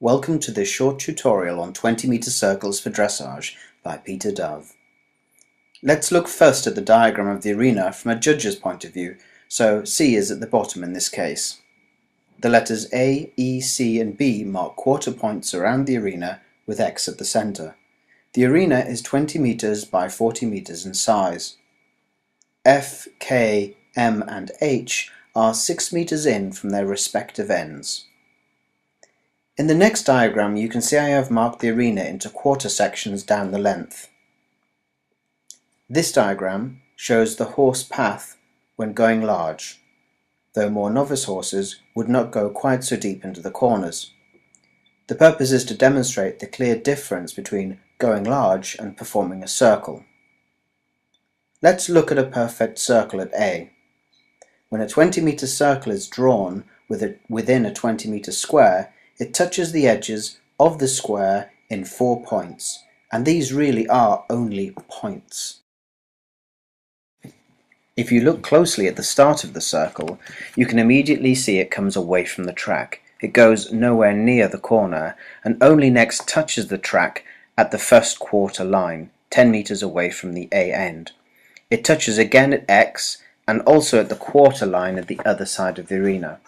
Welcome to this short tutorial on 20-meter circles for dressage by Peter Dove. Let's look first at the diagram of the arena from a judge's point of view, so C is at the bottom in this case. The letters A, E, C and B mark quarter points around the arena with X at the centre. The arena is 20 meters by 40 meters in size. F, K, M and H are 6 meters in from their respective ends. In the next diagram you can see I have marked the arena into quarter sections down the length. This diagram shows the horse path when going large, though more novice horses would not go quite so deep into the corners. The purpose is to demonstrate the clear difference between going large and performing a circle. Let's look at a perfect circle at A. When a 20-meter circle is drawn within a 20-meter square, it touches the edges of the square in 4 points, and these really are only points. If you look closely at the start of the circle, you can immediately see it comes away from the track. It goes nowhere near the corner and only next touches the track at the first quarter line, 10 meters away from the A end. It touches again at X and also at the quarter line at the other side of the arena.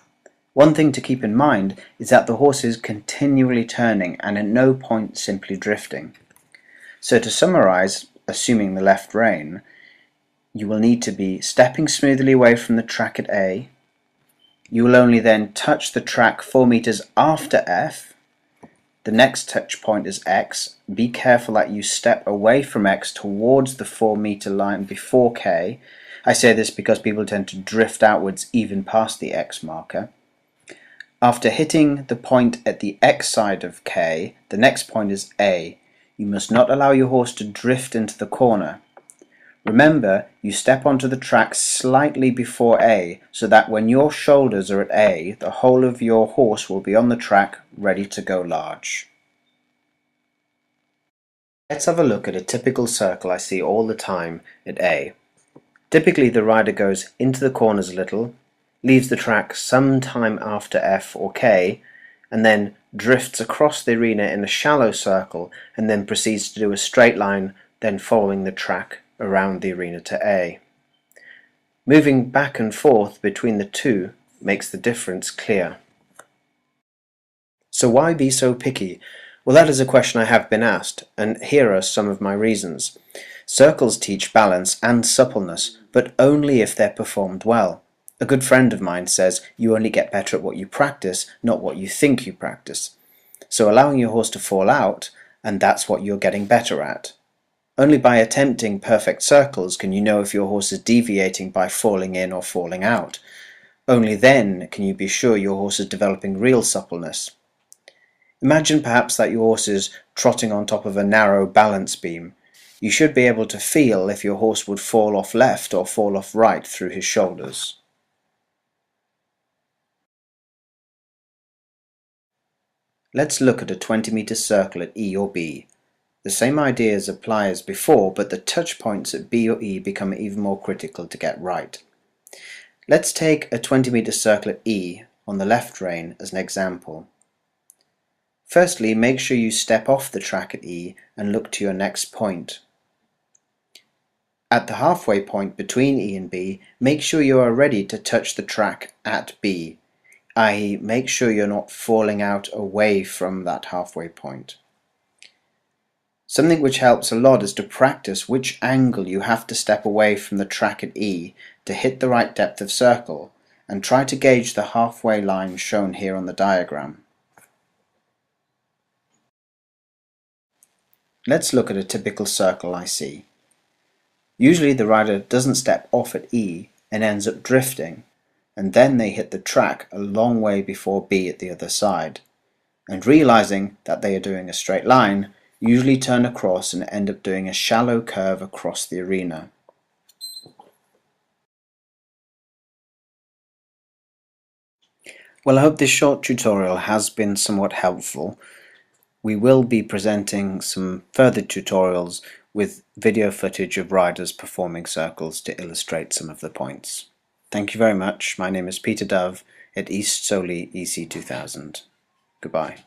One thing to keep in mind is that the horse is continually turning and at no point simply drifting. So to summarize, assuming the left rein, you will need to be stepping smoothly away from the track at A. You will only then touch the track 4 meters after F. The next touch point is X. Be careful that you step away from X towards the 4 meter line before K. I say this because people tend to drift outwards even past the X marker. After hitting the point at the X side of K, the next point is A. You must not allow your horse to drift into the corner. Remember, you step onto the track slightly before A, so that when your shoulders are at A, the whole of your horse will be on the track ready to go large. Let's have a look at a typical circle I see all the time at A. Typically the rider goes into the corners a little, leaves the track some time after F or K, and then drifts across the arena in a shallow circle and then proceeds to do a straight line, then following the track around the arena to A. Moving back and forth between the two makes the difference clear. So why be so picky? Well, that is a question I have been asked, and here are some of my reasons. Circles teach balance and suppleness, but only if they're performed well. A good friend of mine says you only get better at what you practice, not what you think you practice. So allowing your horse to fall out, and that's what you're getting better at. Only by attempting perfect circles can you know if your horse is deviating by falling in or falling out. Only then can you be sure your horse is developing real suppleness. Imagine perhaps that your horse is trotting on top of a narrow balance beam. You should be able to feel if your horse would fall off left or fall off right through his shoulders. Let's look at a 20-meter circle at E or B. The same ideas apply as before, but the touch points at B or E become even more critical to get right. Let's take a 20-meter circle at E on the left rein as an example. Firstly, make sure you step off the track at E and look to your next point. At the halfway point between E and B, make sure you are ready to touch the track at B, i.e. make sure you're not falling out away from that halfway point. Something which helps a lot is to practice which angle you have to step away from the track at E to hit the right depth of circle, and try to gauge the halfway line shown here on the diagram. Let's look at a typical circle I see. Usually the rider doesn't step off at E and ends up drifting, and then they hit the track a long way before B at the other side, and realizing that they are doing a straight line, usually turn across and end up doing a shallow curve across the arena. Well, I hope this short tutorial has been somewhat helpful. We will be presenting some further tutorials with video footage of riders performing circles to illustrate some of the points. Thank you very much. My name is Peter Dove at East Soley EC 2000. Goodbye.